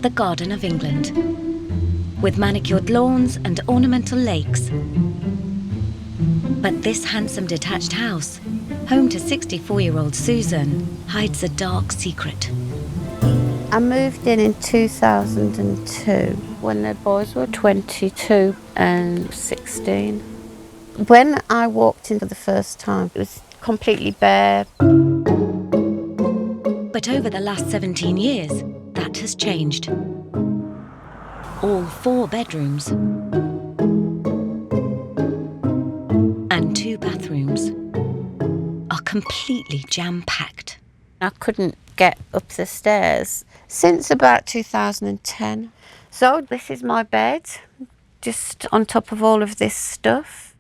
the Garden of England, with manicured lawns and ornamental lakes. But this handsome detached house, home to 64-year-old Susan, hides a dark secret. I moved in 2002 when the boys were 22 and 16. When I walked in for the first time, it was completely bare. But over the last 17 years, that has changed. All 4 bedrooms and 2 bathrooms are completely jam-packed. I couldn't get up the stairs since about 2010. So this is my bed, just on top of all of this stuff.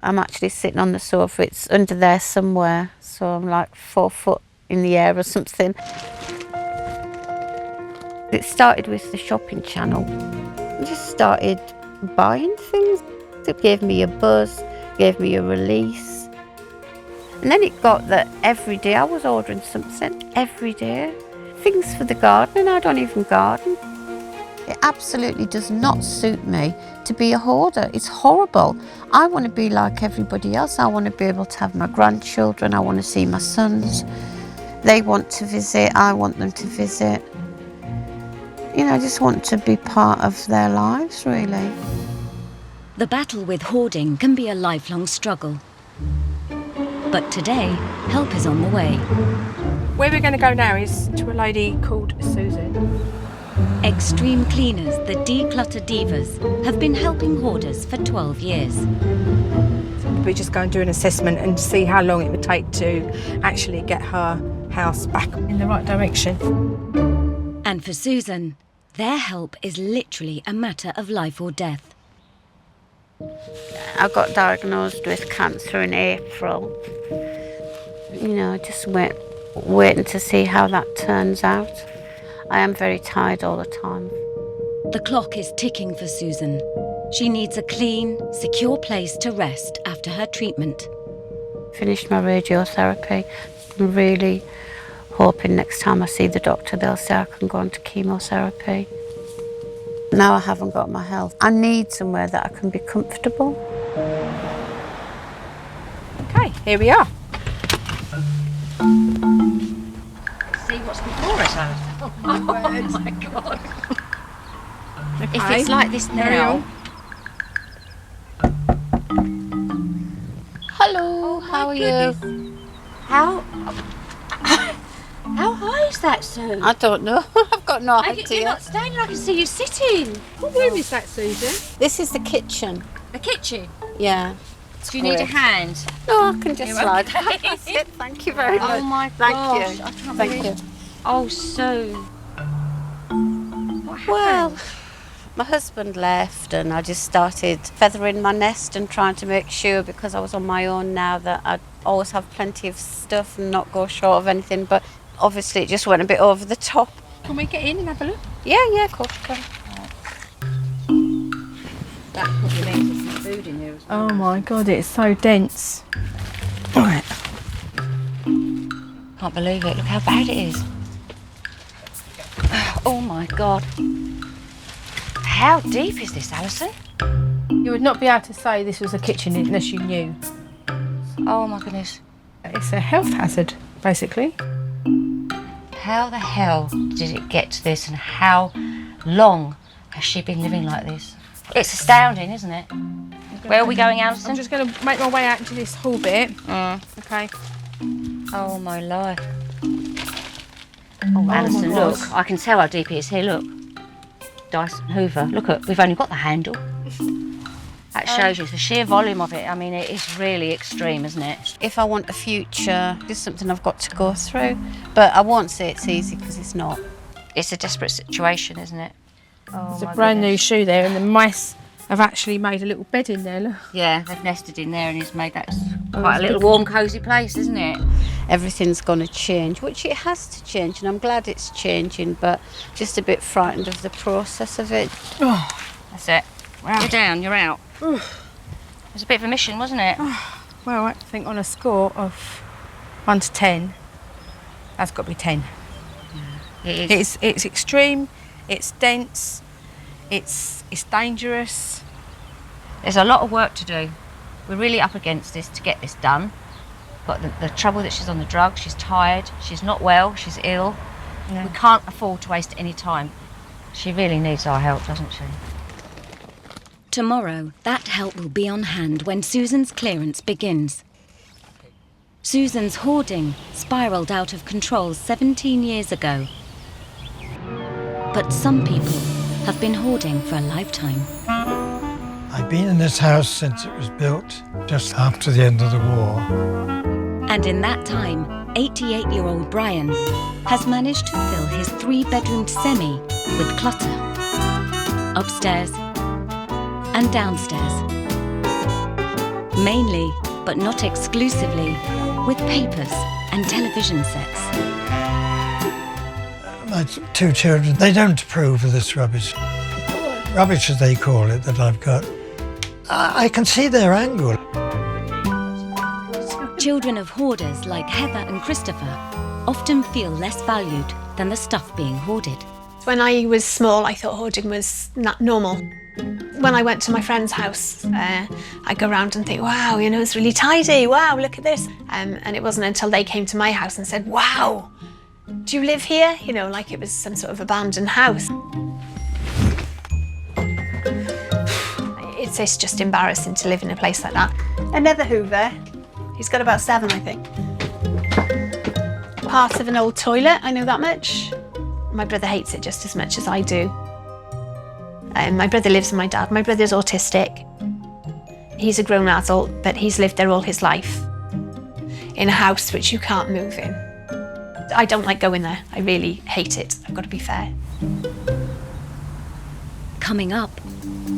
I'm actually sitting on the sofa, it's under there somewhere, so I'm like 4 foot in the air or something. It started with the shopping channel. I just started buying things. It gave me a buzz, gave me a release. And then it got that every day I was ordering something, every day. Things for the garden, and I don't even garden. It absolutely does not suit me to be a hoarder. It's horrible. I want to be like everybody else. I want to be able to have my grandchildren. I want to see my sons. They want to visit. I want them to visit. You know, I just want to be part of their lives, really. The battle with hoarding can be a lifelong struggle. But today, help is on the way. Where we're going to go now is to a lady called Susan. Extreme Cleaners, the Declutter Divas, have been helping hoarders for 12 years. We just go and do an assessment and see how long it would take to actually get her house back in the right direction. And for Susan, their help is literally a matter of life or death. I got diagnosed with cancer in April. You know, just waiting to see how that turns out. I am very tired all the time. The clock is ticking for Susan. She needs a clean, secure place to rest after her treatment. Finished my radiotherapy. I'm really hoping next time I see the doctor they'll say I can go on to chemotherapy. Now I haven't got my health. I need somewhere that I can be comfortable. Okay, here we are. See what's before us, Alice. Oh my God. Okay. If it's like this now. Hello, how are you? How high is that, Sue? I don't know. I've got no You're idea. not standing, I can see you sitting. What room is that, Susan? This is the kitchen. The kitchen. Yeah. Do you need a hand? No, I can just slide. okay? That's it. Thank you very much. Oh my Thank gosh, you. I can't Thank believe you. Oh, Sue. What happened? Well, my husband left and I just started feathering my nest and trying to make sure, because I was on my own now, that I'd always have plenty of stuff and not go short of anything. But obviously it just went a bit over the top. Can we get in and have a look? Yeah, of course you can. That probably means there's some food in there as well. Oh my God, it's so dense. Right. Can't believe it. Look how bad it is. Oh my God. How deep is this, Alison? You would not be able to say this was a kitchen unless you knew. Oh my goodness. It's a health hazard, basically. How the hell did it get to this, and how long has she been living like this? It's astounding, isn't it? Where are we going, Alison? I'm just going to make my way out into this hall bit. Okay. Oh my life. Oh, Alison, my look. God. I can tell how deep it is here, look. Dyson Hoover. Look, we've only got the handle. That shows you the sheer volume of it. I mean, it is really extreme, isn't it? If I want a future, it's something I've got to go through. But I won't say it's easy, because it's not. It's a desperate situation, isn't it? Oh, There's a my brand new goodness. shoe there, and the mice have actually made a little bed in there, look. Yeah, they've nested in there and it's made that quite a little warm, cosy place, isn't it? Everything's going to change, which it has to change, and I'm glad it's changing, but just a bit frightened of the process of it. Oh, That's it. wow. You're down, you're out. It was a bit of a mission, wasn't it? Well, I think on a score of 1 to 10, that's got to be 10. It is. It's extreme, It's dense, it's dangerous. There's a lot of work to do. We're really up against this to get this done. But the trouble that she's on the drugs, she's tired, she's not well, she's ill. Yeah. We can't afford to waste any time. She really needs our help, doesn't she? Tomorrow, that help will be on hand when Susan's clearance begins. Susan's hoarding spiralled out of control 17 years ago. But some people have been hoarding for a lifetime. I've been in this house since it was built, just after the end of the war. And in that time, 88-year-old Brian has managed to fill his 3-bedroomed semi with clutter. Upstairs and downstairs. Mainly, but not exclusively, with papers and television sets. My 2 children, they don't approve of this rubbish. Rubbish, as they call it, that I've got. I can see their angle. Children of hoarders like Heather and Christopher often feel less valued than the stuff being hoarded. When I was small, I thought hoarding was not normal. When I went to my friend's house, I'd go around and think, wow, you know, it's really tidy. Wow, look at this. And it wasn't until they came to my house and said, wow, do you live here? You know, like it was some sort of abandoned house. It's just embarrassing to live in a place like that. Another Hoover. He's got about 7, I think. Part of an old toilet, I know that much. My brother hates it just as much as I do. My brother lives with my dad. My brother's autistic. He's a grown adult, but he's lived there all his life. In a house which you can't move in. I don't like going there. I really hate it. I've got to be fair. Coming up,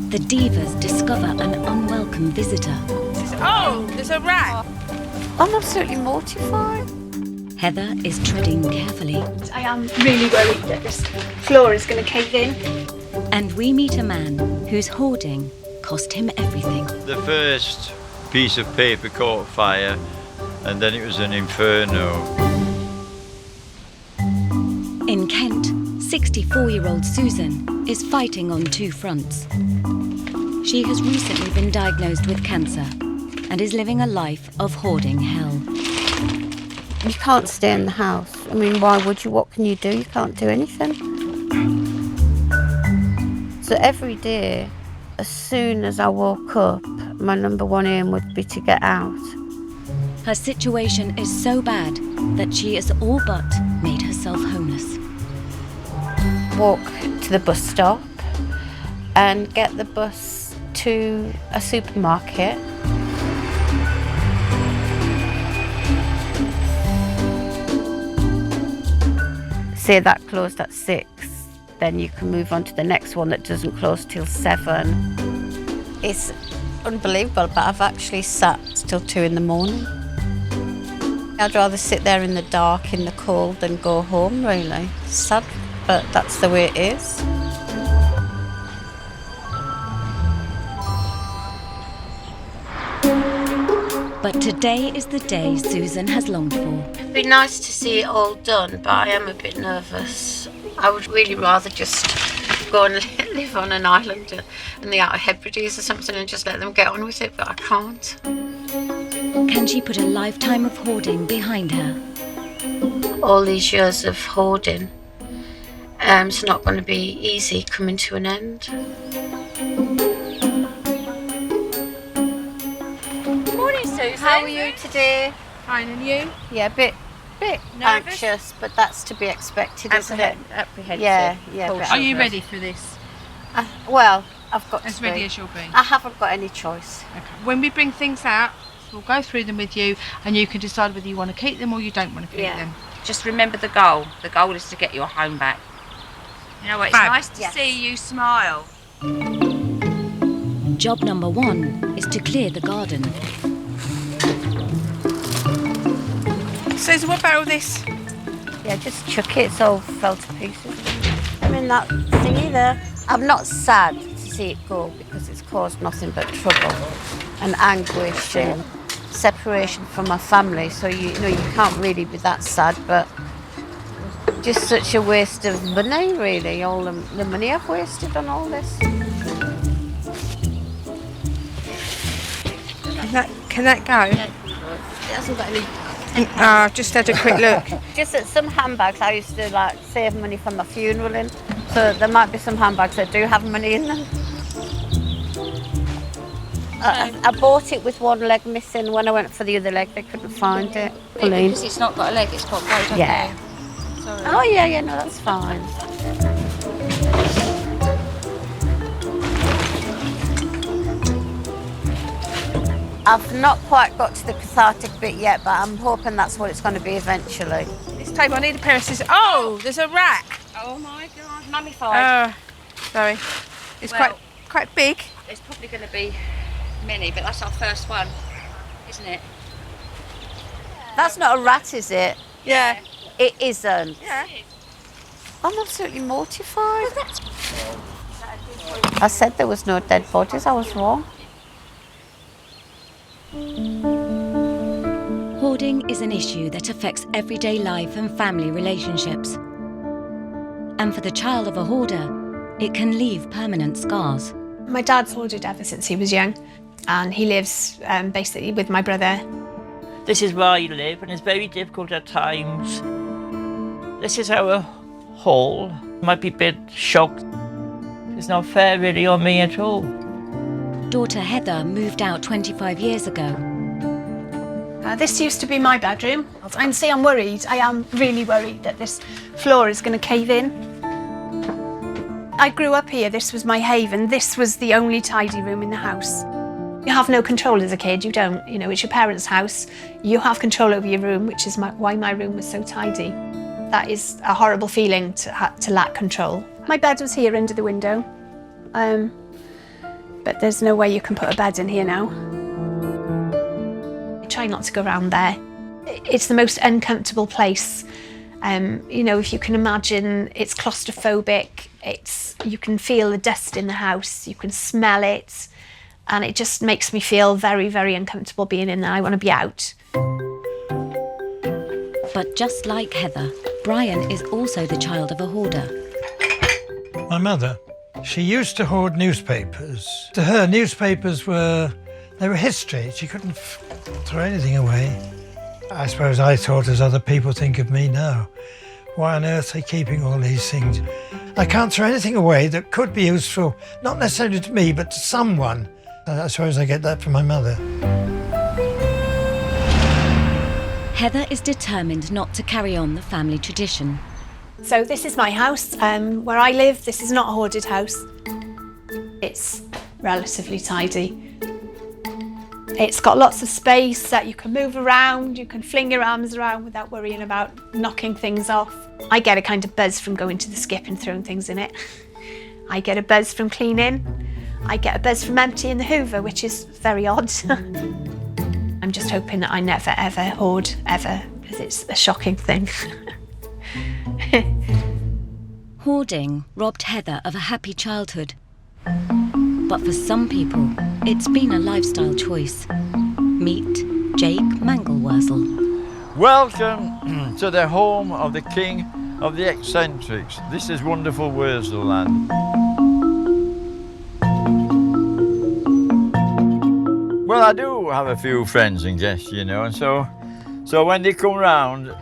the divas discover an unwelcome visitor. Oh, there's a rat. I'm absolutely mortified. Heather is treading carefully. I am really worried that this floor is going to cave in. And we meet a man whose hoarding cost him everything. The first piece of paper caught fire, and then it was an inferno. In Kent, 64-year-old Susan is fighting on 2 fronts. She has recently been diagnosed with cancer and is living a life of hoarding hell. You can't stay in the house. I mean, why would you? What can you do? You can't do anything. So every day, as soon as I woke up, my number 1 aim would be to get out. Her situation is so bad that she is all but made herself homeless. Walk to the bus stop and get the bus to a supermarket. Say that closed at 6, then you can move on to the next one that doesn't close till 7. It's unbelievable, but I've actually sat till 2 in the morning. I'd rather sit there in the dark, in the cold, than go home, really. It's sad, but that's the way it is. But today is the day Susan has longed for. It'd be nice to see it all done, but I am a bit nervous. I would really rather just go and live on an island in the Outer Hebrides or something and just let them get on with it, but I can't. Can she put a lifetime of hoarding behind her? All these years of hoarding, it's not going to be easy coming to an end. Morning, Susan. How are you today? Fine, and you? Yeah, a bit Nervous? anxious, but that's to be expected, isn't it? Apprehensive. Yeah. Are you ready for this? Well, I've got As to ready be. as you'll be. I haven't got any choice. Okay. When we bring things out, we'll go through them with you, and you can decide whether you want to keep them or you don't want to keep them. Just remember the goal. The goal is to get your home back. You know what? It's Fab. nice to see you smile. Job number 1 is to clear the garden. Susan, what about all this? Yeah, just chuck it. It's all fell to pieces. I'm in that thingy there. I'm not sad to see it go because it's caused nothing but trouble and anguish and separation from my family. So you know you can't really be that sad, but Just such a waste of money, really. All the money I've wasted on all this. Can that go? It hasn't got any. I've just had a quick look. Just that some handbags I used to like save money for my funeral in, so there might be some handbags that do have money in them. I bought it with one leg missing. When I went for the other leg, they couldn't find it. Because it's not got a leg, it's got both. Yeah. Sorry. Oh yeah, no, that's fine. I've not quite got to the cathartic bit yet, but I'm hoping that's what it's going to be eventually. This table, I need a pair of scissors. Oh, there's a rack. Oh my God, mummified. Sorry. It's Well- quite big. It's probably going to be many, but that's our first one, isn't it? That's not a rat, is it? Yeah. It isn't. Yeah. I'm absolutely mortified. I said there was no dead bodies. I was wrong. Hoarding is an issue that affects everyday life and family relationships. And for the child of a hoarder, it can leave permanent scars. My dad's hoarded ever since he was young, and he lives basically with my brother. This is where I live, and it's very difficult at times. This is our hall. Might be a bit shocked. It's not fair really on me at all. Daughter Heather moved out 25 years ago. This used to be my bedroom. And see, I'm worried. I am really worried that this floor is going to cave in. I grew up here. This was my haven. This was the only tidy room in the house. You have no control as a kid. You don't. You know, it's your parents' house. You have control over your room, which is why my room was so tidy. That is a horrible feeling to lack control. My bed was here under the window. But there's no way you can put a bed in here now. I try not to go around there. It's the most uncomfortable place. You know, if you can imagine, it's claustrophobic. You can feel the dust in the house, you can smell it, and it just makes me feel very, very uncomfortable being in there. I want to be out. But just like Heather, Brian is also the child of a hoarder. My mother, she used to hoard newspapers. To her, newspapers were history. She couldn't throw anything away. I suppose I thought as other people think of me now. Why on earth are they keeping all these things? I can't throw anything away that could be useful, not necessarily to me, but to someone. I suppose I get that from my mother. Heather is determined not to carry on the family tradition. So this is my house. Where I live, this is not a hoarded house. It's relatively tidy. It's got lots of space that you can move around, you can fling your arms around without worrying about knocking things off. I get a kind of buzz from going to the skip and throwing things in it. I get a buzz from cleaning. I get a buzz from emptying the hoover, which is very odd. I'm just hoping that I never ever hoard, ever, because it's a shocking thing. Hoarding robbed Heather of a happy childhood. But for some people, it's been a lifestyle choice. Meet Jake Mangelwurzel. Welcome to the home of the king of the eccentrics. This is wonderful Wurzel land. Well, I do have a few friends and guests, you know, and so when they come round,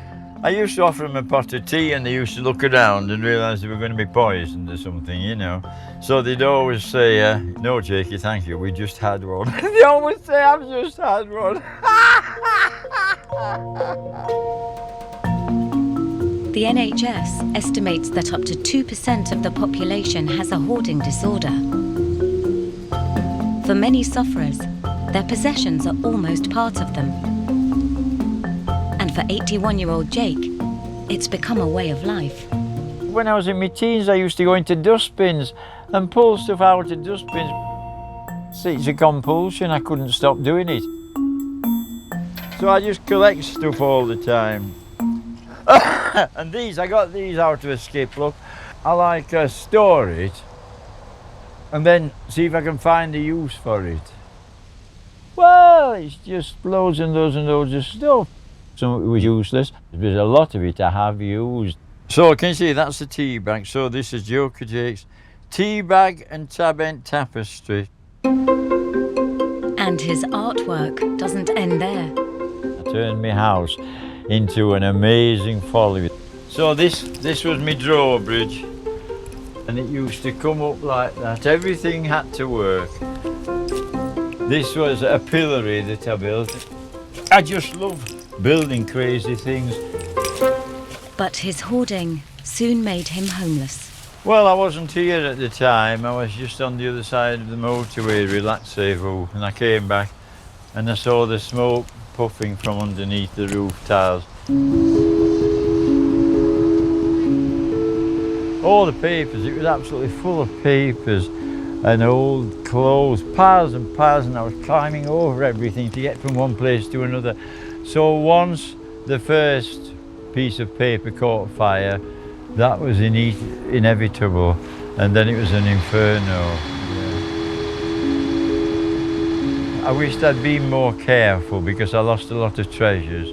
I used to offer them a pot of tea and they used to look around and realise they were going to be poisoned or something, you know. So they'd always say, no, Jakey, thank you, we just had one. They always say, I've just had one. The NHS estimates that up to 2% of the population has a hoarding disorder. For many sufferers, their possessions are almost part of them. And for 81-year-old Jake, it's become a way of life. When I was in my teens, I used to go into dustbins and pull stuff out of dustbins. See, it's a compulsion, I couldn't stop doing it. So I just collect stuff all the time. And I got these out of a skip, look. I like store it and then see if I can find a use for it. Well, it's just loads and loads and loads of stuff. Some of it was useless, but a lot of it I have used. So can you see that's the tea bag? So this is Joker Jake's tea bag and Tabent tapestry. And his artwork doesn't end there. I turned my house into an amazing folly. So this was my drawbridge, and it used to come up like that. Everything had to work. This was a pillory that I built. I just love building crazy things. But his hoarding soon made him homeless. Well, I wasn't here at the time. I was just on the other side of the motorway, relaxing, and I came back and I saw the smoke puffing from underneath the roof tiles. All the papers, it was absolutely full of papers and old clothes, piles and piles, and I was climbing over everything to get from one place to another. So once the first piece of paper caught fire, that was inevitable, and then it was an inferno. Yeah. I wished I'd been more careful because I lost a lot of treasures.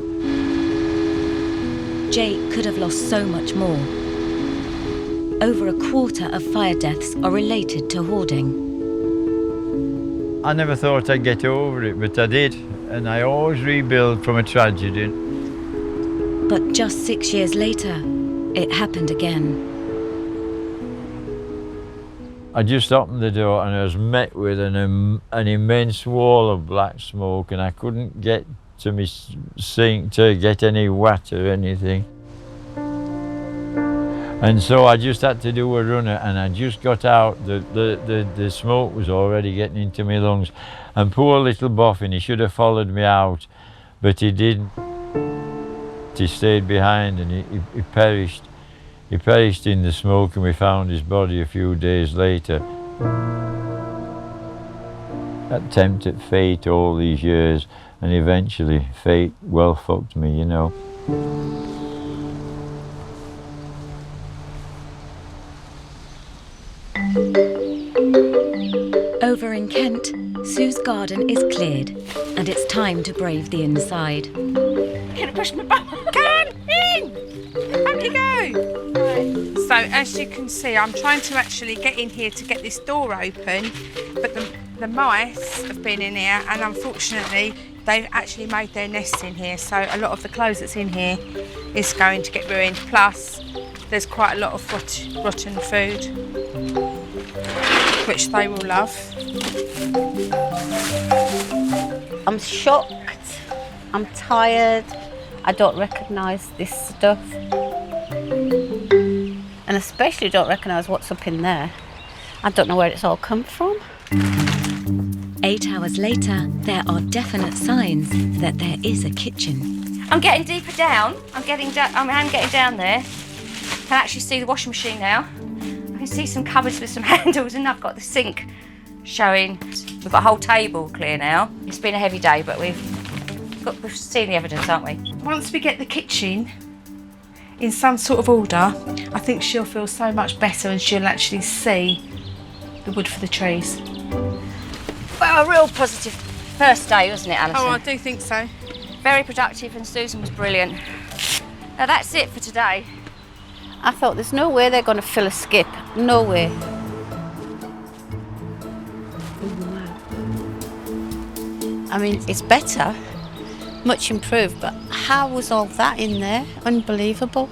Jake could have lost so much more. Over a quarter of fire deaths are related to hoarding. I never thought I'd get over it, but I did, and I always rebuild from a tragedy. But just 6 years later, it happened again. I just opened the door and I was met with an immense wall of black smoke, and I couldn't get to my sink to get any water or anything. And so I just had to do a runner, and I just got out. The smoke was already getting into my lungs. And poor little Boffin, he should have followed me out, but he didn't. He stayed behind and he perished. He perished in the smoke, and we found his body a few days later. Attempt at fate all these years, and eventually fate well fucked me, you know. Over in Kent, Sue's garden is cleared, and it's time to brave the inside. Can I push my button? Come in! Up you go! Right. So as you can see, I'm trying to actually get in here to get this door open, but the mice have been in here, and unfortunately they've actually made their nests in here, so a lot of the clothes that's in here is going to get ruined. Plus there's quite a lot of rotten food, which they will love. I'm shocked, I'm tired, I don't recognise this stuff. And especially don't recognise what's up in there. I don't know where it's all come from. 8 hours later, there are definite signs that there is a kitchen. I'm getting deeper down. I'm getting down there. I can actually see the washing machine now. I can see some cupboards with some handles, and I've got the sink showing. We've got a whole table clear now. It's been a heavy day, but we've seen the evidence, haven't we? Once we get the kitchen in some sort of order, I think she'll feel so much better, and she'll actually see the wood for the trees. Well, a real positive first day, wasn't it, Alison? Oh, I do think so. Very productive, and Susan was brilliant. Now that's it for today. I thought there's no way they're going to fill a skip. No way. I mean, it's better, much improved, but how was all that in there? Unbelievable,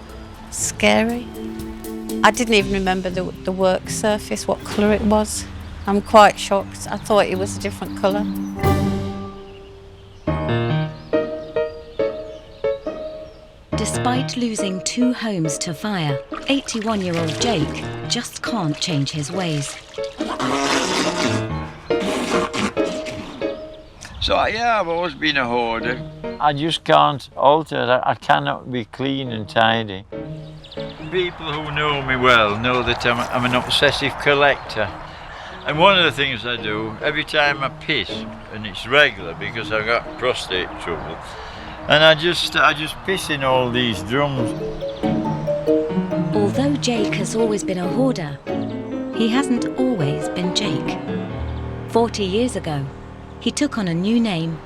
scary. I didn't even remember the work surface, what colour it was. I'm quite shocked. I thought it was a different colour. Despite losing 2 homes to fire, 81-year-old Jake just can't change his ways. So yeah, I've always been a hoarder. I just can't alter it. I cannot be clean and tidy. People who know me well know that I'm an obsessive collector. And one of the things I do, every time I piss, and it's regular because I've got prostate trouble, and I just piss in all these drums. Although Jake has always been a hoarder, he hasn't always been Jake. 40 years ago, he took on a new name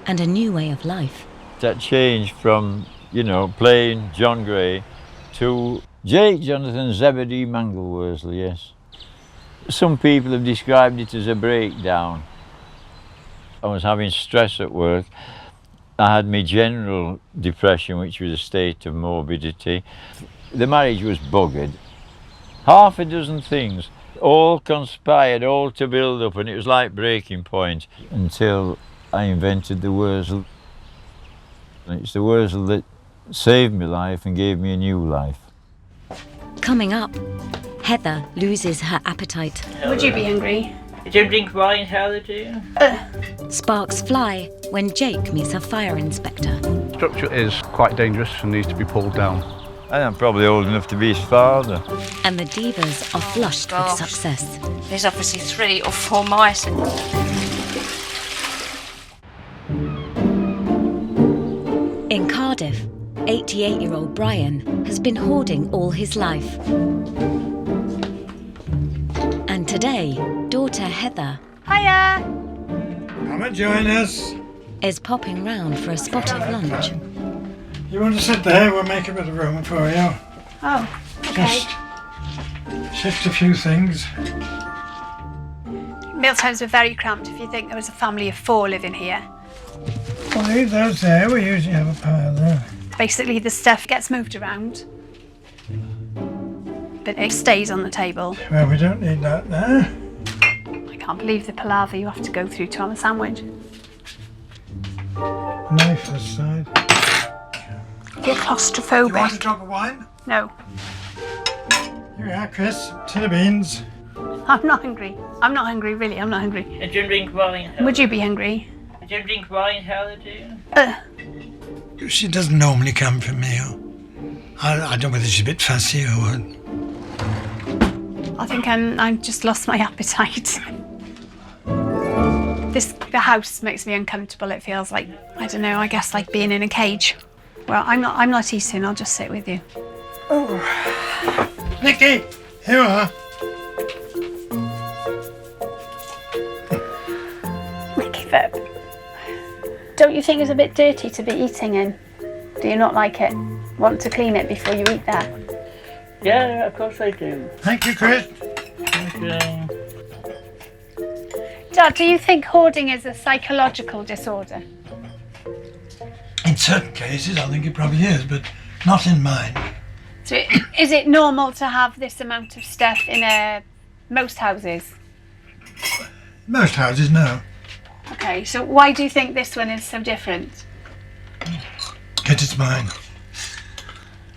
and a new way of life. That changed from, you know, plain John Gray to Jake Jonathan Zebedee Mangleworsley, yes. Some people have described it as a breakdown. I was having stress at work. I had my general depression, which was a state of morbidity. The marriage was buggered. Half a dozen things, all conspired, all to build up, and it was like breaking point until I invented the Wurzel. It's the Wurzel that saved my life and gave me a new life. Coming up, Heather loses her appetite. Would you be hungry? Did you drink wine, Heather, do you? Sparks fly when Jake meets a fire inspector. Structure is quite dangerous and needs to be pulled down. And I'm probably old enough to be his father. And the divas are flushed with Gosh. success. There's obviously 3 or 4 mice. In Cardiff, 88-year-old Brian has been hoarding all his life. And today, daughter Heather Hiya! Come and join us. is popping round for a spot of lunch. You want to sit there? We'll make a bit of room for you. Oh, okay. Just shift a few things. Mealtimes were very cramped if you think there was a family of 4 living here. Well, leave those there. We usually have a pile there. Basically, the stuff gets moved around, but it stays on the table. Well, we don't need that there. I can't believe the palaver you have to go through to have a sandwich. Knife this side. You're You want a claustrophobic. drop of wine? No, Here we are, Chris. Tin of beans. I'm not hungry. I'm not hungry, really. I'm not hungry. Did you drink wine, Heather? Would you be hungry? Did you drink wine, Heather, do you? She doesn't normally come for meal. I don't know whether she's a bit fussy or what. I think I've just lost my appetite. The house makes me uncomfortable. It feels like, I don't know, I guess like being in a cage. Well, I'm not eating. I'll just sit with you. Nicky, here you are. Nicky Phip. Don't you think it's a bit dirty to be eating in? Do you not like it? Want to clean it before you eat that? Yeah, of course I do. Thank you, Chris. Okay. Dad, do you think hoarding is a psychological disorder? In certain cases, I think it probably is, but not in mine. So is it normal to have this amount of stuff in most houses? Most houses, no. Okay, so why do you think this one is so different? Because it's mine.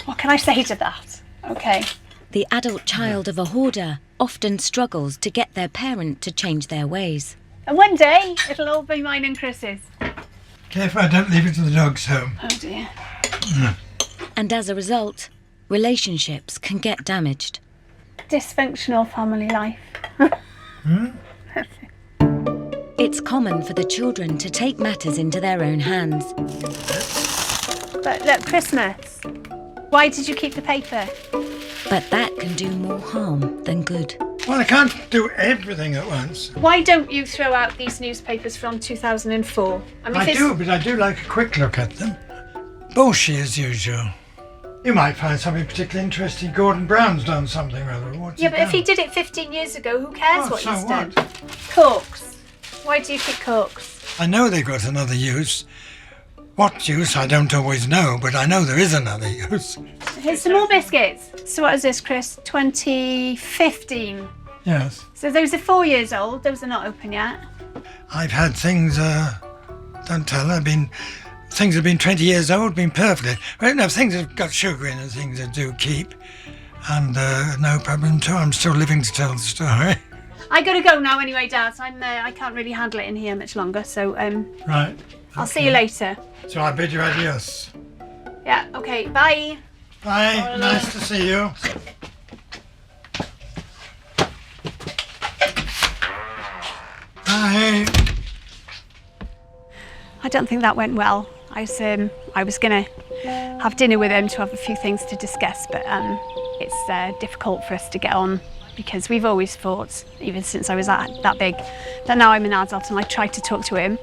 What can I say to that? Okay. The adult child of a hoarder often struggles to get their parent to change their ways. And one day, it'll all be mine and Chris's. Careful, I don't leave it to the dogs home. Oh dear. And as a result, relationships can get damaged. Dysfunctional family life. It's common for the children to take matters into their own hands. But look, Christmas. Why did you keep the paper? But that can do more harm than good. Well, I can't do everything at once. Why don't you throw out these newspapers from 2004? I do, but I do like a quick look at them. Bullshit as usual. You might find something particularly interesting. Gordon Brown's done something rather. What's Yeah, he but if he done? did it 15 years ago, who cares Well, what so he's done? what? Corks. Why do you keep corks? I know they've got another use. What use, I don't always know, but I know there is another use. Here's some more biscuits. So what is this, Chris? 2015. Yes. So those are 4 years old. Those are not open yet. I've had things, don't tell her, things have been 20 years old, been perfectly. Well, no, things have got sugar in and things that do keep. And no problem too, I'm still living to tell the story. I gotta go now anyway, Dad. I can't really handle it in here much longer, so Right. I'll see you later. So I bid you adios. Yeah, okay, bye. Bye, nice to see you. Bye. I don't think that went well. I was gonna have dinner with him to have a few things to discuss, but it's difficult for us to get on because we've always fought, even since I was that big. But now I'm an adult and I try to talk to him,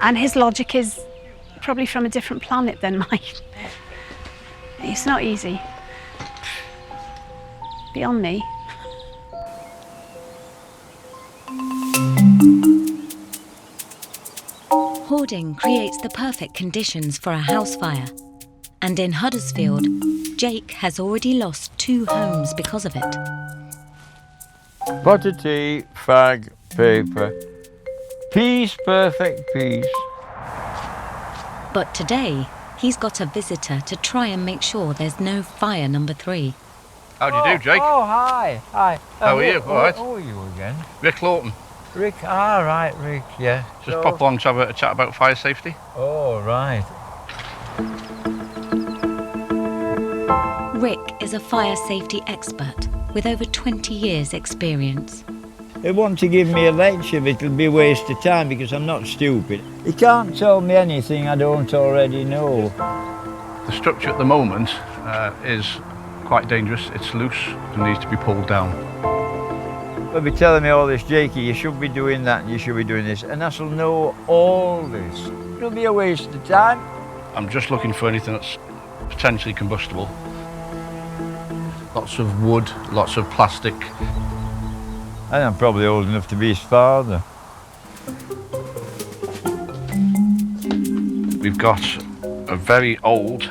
and his logic is probably from a different planet than mine. It's not easy. beyond me. Hoarding creates the perfect conditions for a house fire. And in Huddersfield, Jake has already lost 2 homes because of it. Pot of tea, fag, paper. Peace, perfect peace. But today, he's got a visitor to try and make sure there's no fire number 3. How do you do, Jake? Oh, hi. Hi. How are you? All right. Who are you again? Rick Lawton. Rick. Ah, right, Rick, yeah. Just pop along to have a chat about fire safety. Oh, right. Rick is a fire safety expert with over 20 years' experience. They want to give me a lecture, but it'll be a waste of time because I'm not stupid. You can't tell me anything I don't already know. The structure at the moment is quite dangerous. It's loose and needs to be pulled down. They'll be telling me all this, Jakey, you should be doing that and you should be doing this, and I shall know all this. It'll be a waste of time. I'm just looking for anything that's potentially combustible. Lots of wood, lots of plastic. And I'm probably old enough to be his father. We've got a very old,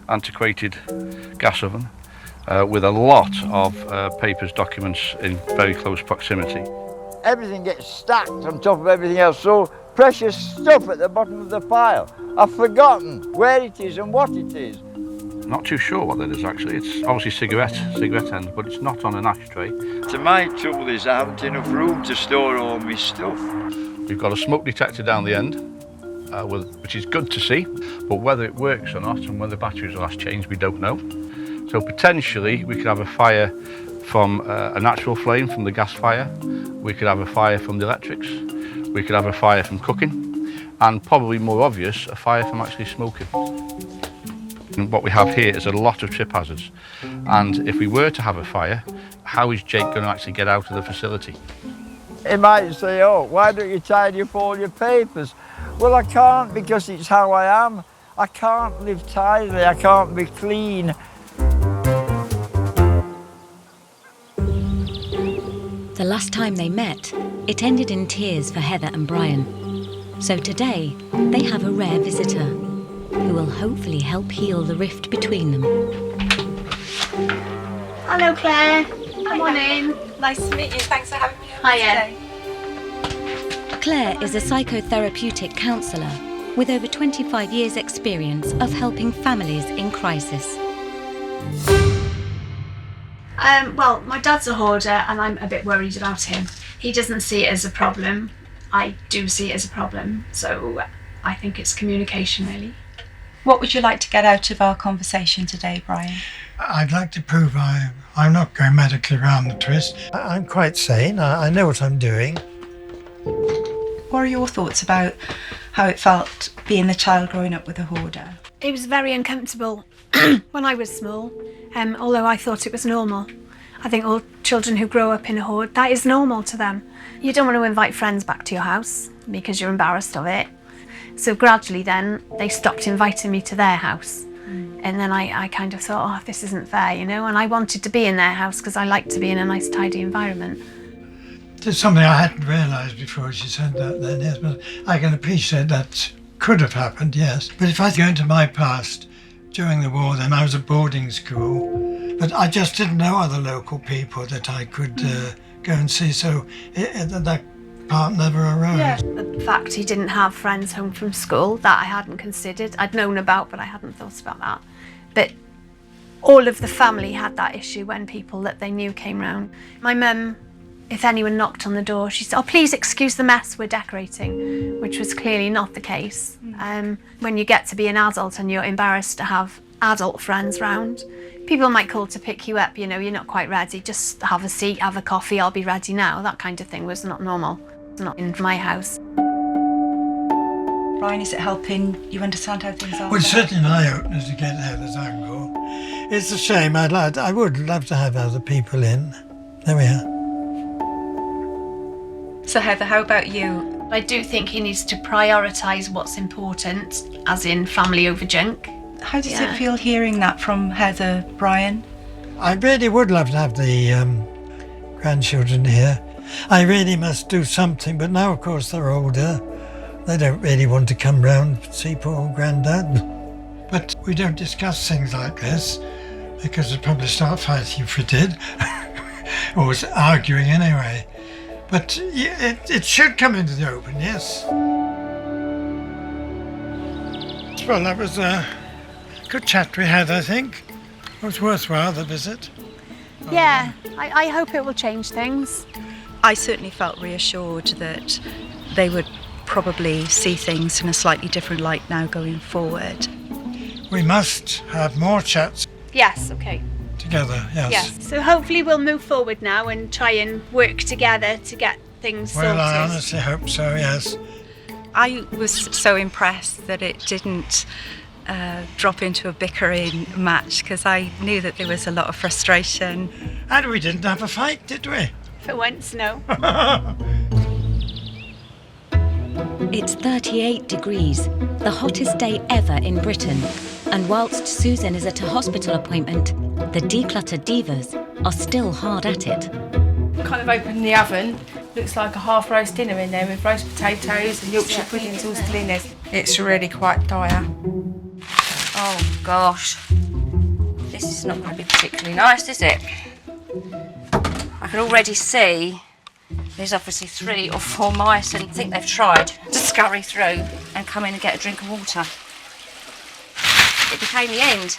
antiquated gas oven with a lot of papers, documents in very close proximity. Everything gets stacked on top of everything else, so precious stuff at the bottom of the pile. I've forgotten where it is and what it is. Not too sure what that is actually. It's obviously cigarette ends, but it's not on an ashtray. So my trouble is I haven't enough room to store all my stuff. We've got a smoke detector down the end, which is good to see, but whether it works or not and when the batteries will last changed, we don't know. So potentially we could have a fire from a natural flame from the gas fire, we could have a fire from the electrics, we could have a fire from cooking, and probably more obvious, a fire from actually smoking. And what we have here is a lot of trip hazards, and if we were to have a fire, how is Jake going to actually get out of the facility? He might say, oh, why don't you tidy up all your papers? Well, I can't because it's how I am. I can't live tidily, I can't be clean. The last time they met, it ended in tears for Heather and Brian. So today, they have a rare visitor who will hopefully help heal the rift between them. Hello, Claire. Come on in. Nice to meet you. Thanks for having me over Hiya. today. Claire is a psychotherapeutic counsellor with over 25 years' experience of helping families in crisis. Well, my dad's a hoarder and I'm a bit worried about him. He doesn't see it as a problem. I do see it as a problem. So I think it's communication, really. What would you like to get out of our conversation today, Brian? I'd like to prove I'm not going medically round the twist. I'm quite sane. I know what I'm doing. What are your thoughts about how it felt being the child growing up with a hoarder? It was very uncomfortable when I was small, although I thought it was normal. I think all children who grow up in a hoard, that is normal to them. You don't want to invite friends back to your house because you're embarrassed of it. So gradually then, they stopped inviting me to their house. And then I kind of thought, oh, this isn't fair, you know, and I wanted to be in their house because I like to be in a nice, tidy environment. It's something I hadn't realised before she said that then, yes, but I can appreciate that could have happened, yes. But if I go into my past, during the war then I was at boarding school, but I just didn't know other local people that I could go and see, so that part never arose. Yeah. The fact he didn't have friends home from school, that I hadn't considered. I'd known about, but I hadn't thought about that. But all of the family had that issue when people that they knew came round. My mum, if anyone knocked on the door, she said, oh, please excuse the mess, we're decorating, which was clearly not the case. When you get to be an adult and you're embarrassed to have adult friends round, people might call to pick you up, you know, you're not quite ready, just have a seat, have a coffee, I'll be ready now. That kind of thing was not normal. It's not in my house. Brian, is it helping you understand how things are? Well, it's certainly an eye-opener to get Heather's angle. It's a shame. I would love to have other people in. There we are. So Heather, how about you? I do think he needs to prioritise what's important, as in family over junk. How does it feel hearing that from Heather, Brian? I really would love to have the grandchildren here. I really must do something, but now, of course, they're older. They don't really want to come round and see poor old Grandad. But we don't discuss things like this, because we'd probably start fighting if we did. Or arguing anyway. But it should come into the open, yes. Well, that was a good chat we had, I think. It was worthwhile, the visit. Yeah, I hope it will change things. I certainly felt reassured that they would probably see things in a slightly different light now going forward. We must have more chats Yes, okay. together, yes. Yes. So hopefully we'll move forward now and try and work together to get things sorted. Well, I honestly hope so, yes. I was so impressed that it didn't drop into a bickering match, because I knew that there was a lot of frustration. And we didn't have a fight, did we? For once, no. It's 38 degrees, the hottest day ever in Britain. And whilst Susan is at a hospital appointment, the decluttered divas are still hard at it. Kind of open the oven. Looks like a half roast dinner in there with roast potatoes and Yorkshire puddings all still in there. It's really quite dire. Oh gosh. This is not going to be particularly nice, is it? I can already see there's obviously 3 or 4 mice, and I think they've tried to scurry through and come in and get a drink of water. It became the end.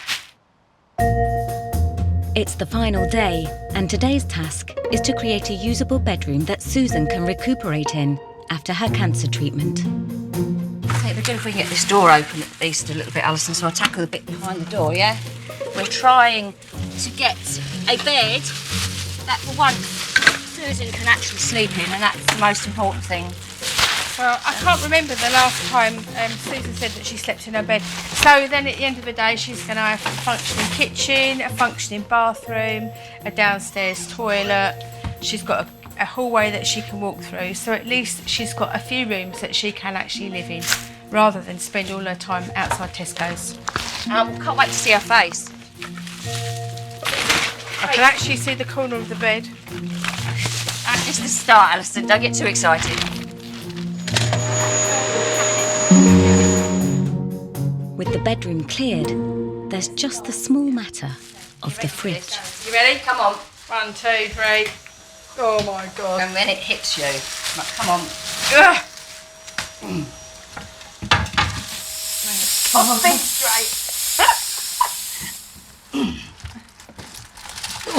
It's the final day, and today's task is to create a usable bedroom that Susan can recuperate in after her cancer treatment. I think we're good if we can get this door open at least a little bit, Alison, so I'll tackle the bit behind the door, yeah? We're trying to get a bed that, for once, Susan can actually sleep in, and that's the most important thing. Well, I can't remember the last time Susan said that she slept in her bed. So then at the end of the day, she's going to have a functioning kitchen, a functioning bathroom, a downstairs toilet. She's got a hallway that she can walk through. So at least she's got a few rooms that she can actually live in, rather than spend all her time outside Tesco's. Can't wait to see her face. I can actually see the corner of the bed. That's just the start, Alison. Don't get too excited. With the bedroom cleared, there's just the small matter of the fridge. You ready? Come on. 1, 2, 3. Oh my God. And then it hits you. Right, come on. Ugh. Oh, think straight.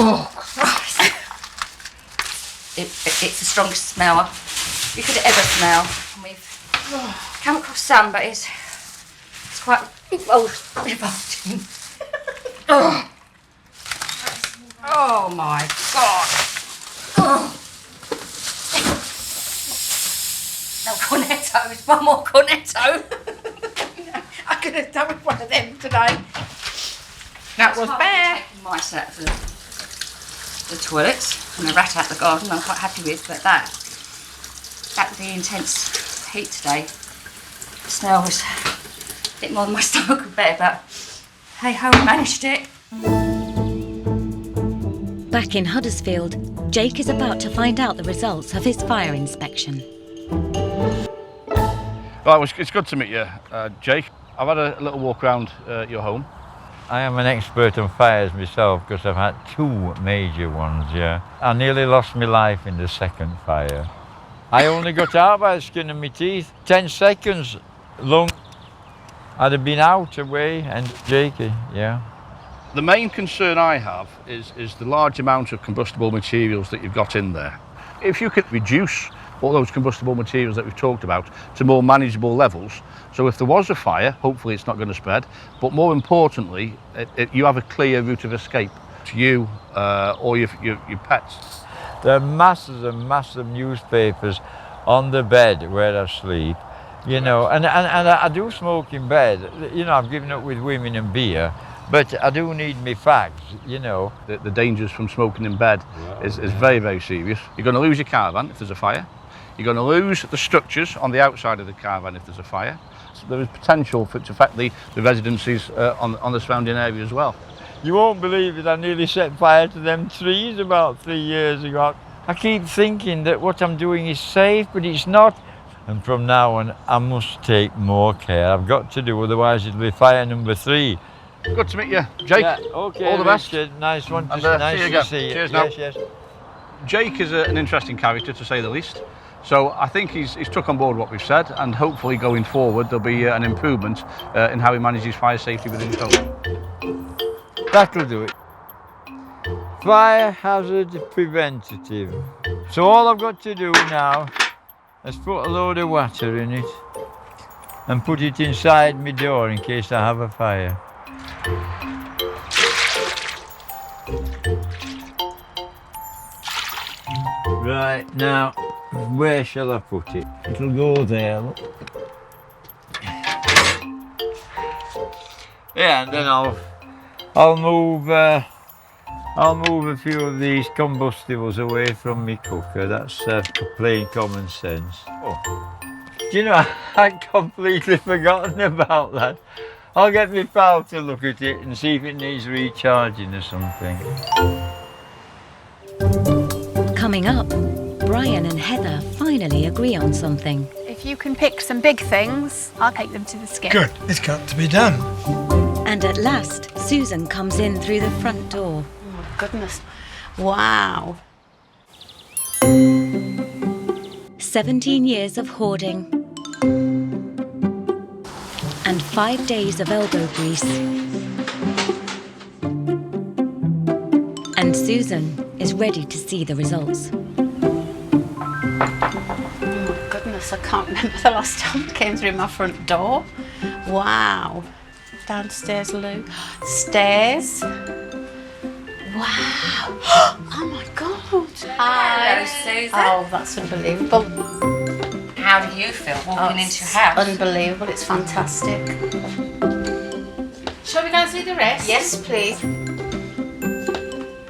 Oh, Christ. It's the strongest smell you could ever smell. And we've come across some, but it's quite revolting. Oh. Oh my God. Oh. No cornettos, one more cornetto. I could have done with one of them today. That was bad. Taking mice out of the toilets and a rat out the garden I'm quite happy with, but that with the intense heat today, the smell was a bit more than my stomach could bear, but hey ho, we managed it. Back in Huddersfield, Jake is about to find out the results of his fire inspection. Well, it's good to meet you, Jake. I've had a little walk around your home. I am an expert on fires myself because I've had 2 major ones, yeah. I nearly lost my life in the second fire. I only got out by the skin of my teeth. 10 seconds long. I'd have been out away and Jakey, yeah. The main concern I have is the large amount of combustible materials that you've got in there. If you could reduce all those combustible materials that we've talked about to more manageable levels, so if there was a fire, hopefully it's not going to spread, but more importantly, you have a clear route of escape to you or your pets. There are masses and masses of newspapers on the bed where I sleep, you know, and I do smoke in bed. You know, I've given up with women and beer, but I do need me fags, you know. The dangers from smoking in bed is very, very serious. You're going to lose your caravan if there's a fire. You're going to lose the structures on the outside of the caravan if there's a fire. So there is potential for it to affect the residences on the surrounding area as well. You won't believe it, I nearly set fire to them trees about 3 years ago. I keep thinking that what I'm doing is safe, but it's not. And from now on, I must take more care. I've got to do, otherwise it'll be fire number 3. Good to meet you, Jake. Yeah, okay, all the best. Richard. Nice one. And, Nice see you to again. see you. Cheers now. Yes, yes. Jake is an interesting character, to say the least. So I think he's took on board what we've said, and hopefully going forward there'll be an improvement in how he manages fire safety within his home. That'll do it. Fire hazard preventative. So all I've got to do now is put a load of water in it and put it inside my door in case I have a fire. Right, now, where shall I put it? It'll go there, look. Yeah, and then I'll move a few of these combustibles away from my cooker. That's plain common sense. Oh. Do you know, I'd completely forgotten about that. I'll get my pal to look at it and see if it needs recharging or something. Coming up, Brian and Heather finally agree on something. If you can pick some big things, I'll take them to the skip. Good, it's got to be done. And at last, Susan comes in through the front door. Oh my goodness. Wow. 17 years of hoarding and 5 days of elbow grease. And Susan is ready to see the results. Oh my goodness, I can't remember the last time I came through my front door. Wow. Downstairs, Lou. Stairs. Wow. Oh my God. Hello, Susan. Oh, that's unbelievable. How do you feel walking into your house? Unbelievable, it's fantastic. Shall we go and see the rest? Yes, please.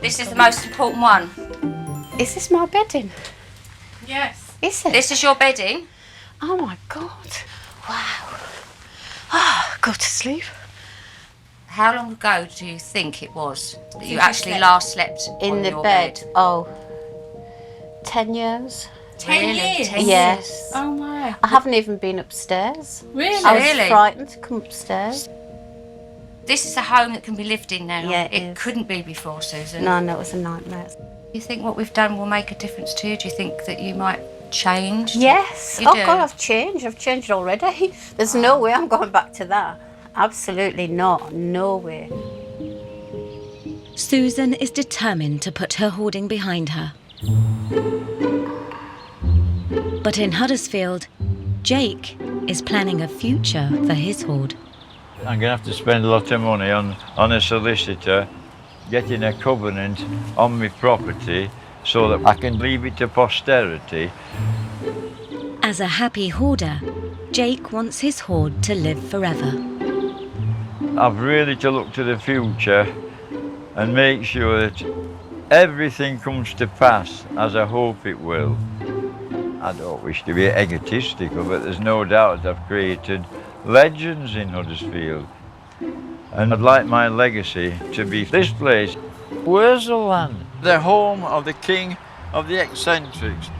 This is the most important one. Is this my bedding? Yes. Is it? This is your bedding. Oh my God. Wow. Ah, go to sleep. How long ago do you think it was that you actually last slept In on the your bed. Oh, 10 years. 10 years? 10 yes. Oh my. I haven't even been upstairs. Really? I was Really? frightened to come upstairs. This is a home that can be lived in now. Yeah, it it is. couldn't be before, Susan. No, it was a nightmare. Do you think what we've done will make a difference to you? Do you think that you might change? Yes. You Oh do? God, I've changed already. There's no way I'm going back to that. Absolutely not. No way. Susan is determined to put her hoarding behind her. But in Huddersfield, Jake is planning a future for his hoard. I'm going to have to spend a lot of money on a solicitor, getting a covenant on my property so that I can leave it to posterity. As a happy hoarder, Jake wants his hoard to live forever. I've really to look to the future and make sure that everything comes to pass as I hope it will. I don't wish to be egotistical, but there's no doubt I've created legends in Huddersfield. And I'd like my legacy to be this place, Wurzelland, the home of the king of the eccentrics.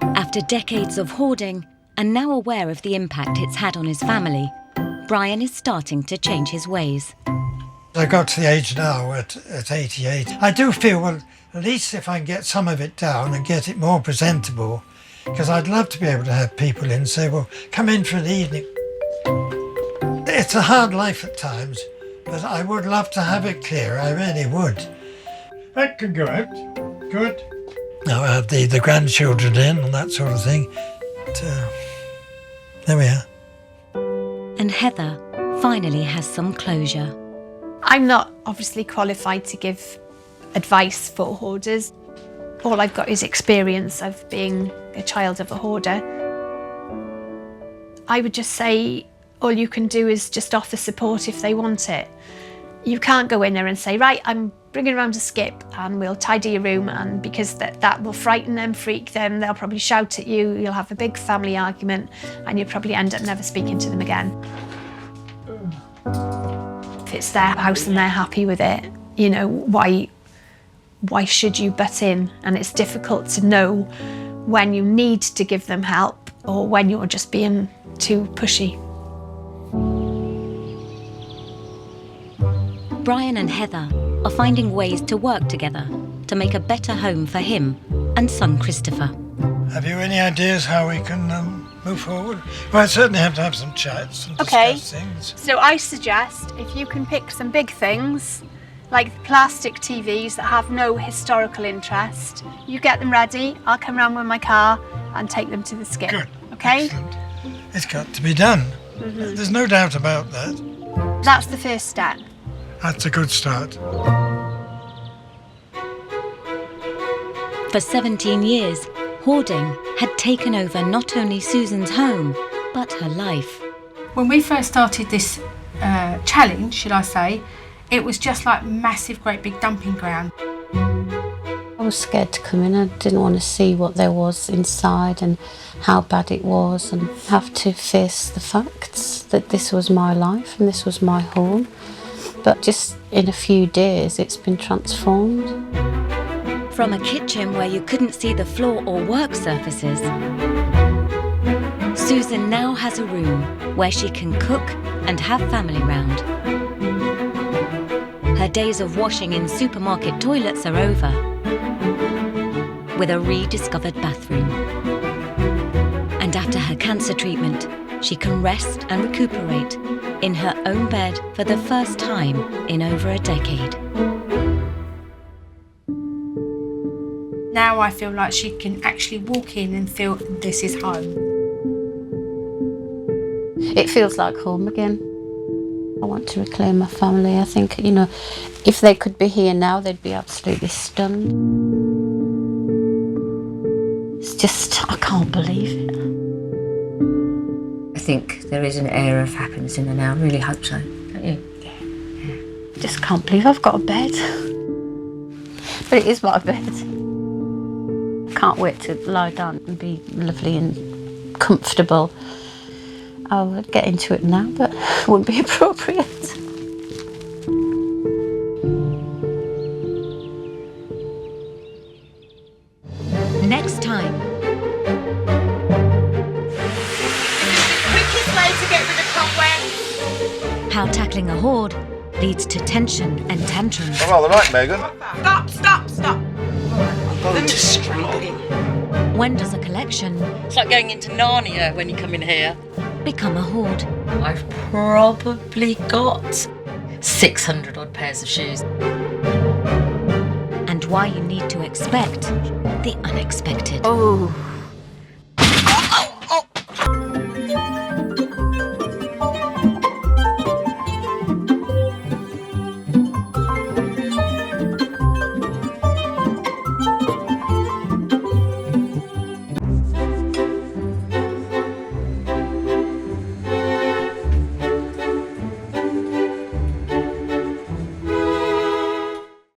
After decades of hoarding, and now aware of the impact it's had on his family, Brian is starting to change his ways. I got to the age now at 88. I do feel, well, at least if I can get some of it down and get it more presentable, because I'd love to be able to have people in and say, well, come in for the evening. It's a hard life at times, but I would love to have it clear, I really would. That can go out, good. Now I have the grandchildren in and that sort of thing. But, there we are. And Heather finally has some closure. I'm not obviously qualified to give advice for hoarders. All I've got is experience of being a child of a hoarder. I would just say all you can do is just offer support if they want it. You can't go in there and say, right, I'm bringing around a skip and we'll tidy your room, and because that will frighten them, freak them, they'll probably shout at you, you'll have a big family argument and you'll probably end up never speaking to them again. If it's their house and they're happy with it, you know, why should you butt in? And it's difficult to know when you need to give them help or when you're just being too pushy. Brian and Heather are finding ways to work together to make a better home for him and son Christopher. Have you any ideas how we can move forward? Well, I certainly have to have some chats and Okay. discuss things. So I suggest if you can pick some big things, like plastic TVs that have no historical interest, you get them ready, I'll come round with my car and take them to the skip. Good. Okay? Excellent. It's got to be done. There's no doubt about that. That's the first step. That's a good start. For 17 years, hoarding had taken over not only Susan's home, but her life. When we first started this challenge, should I say, it was just like massive, great big dumping ground. I was scared to come in. I didn't want to see what there was inside and how bad it was, and have to face the facts that this was my life and this was my home. But just in a few days, it's been transformed. From a kitchen where you couldn't see the floor or work surfaces, Susan now has a room where she can cook and have family round. Her days of washing in supermarket toilets are over, with a rediscovered bathroom. And after her cancer treatment, she can rest and recuperate in her own bed for the first time in over a decade. Now I feel like she can actually walk in and feel this is home. It feels like home again. I want to reclaim my family. I think, you know, if they could be here now, they'd be absolutely stunned. It's just, I can't believe it. I think there is an air of happiness in there now. I really hope so, don't you? I just can't believe I've got a bed. But it is my bed. Can't wait to lie down and be lovely and comfortable. I would get into it now, but it wouldn't be appropriate. Next time, Quickest way to get rid of cobwebs. how tackling a hoard leads to tension and tantrums. Well, all right, Megan. Stop. Going to strangle him. When does a collection It's like going into Narnia when you come in here. become a hoard? I've probably got 600 odd pairs of shoes. And why you need to expect the unexpected. Oh.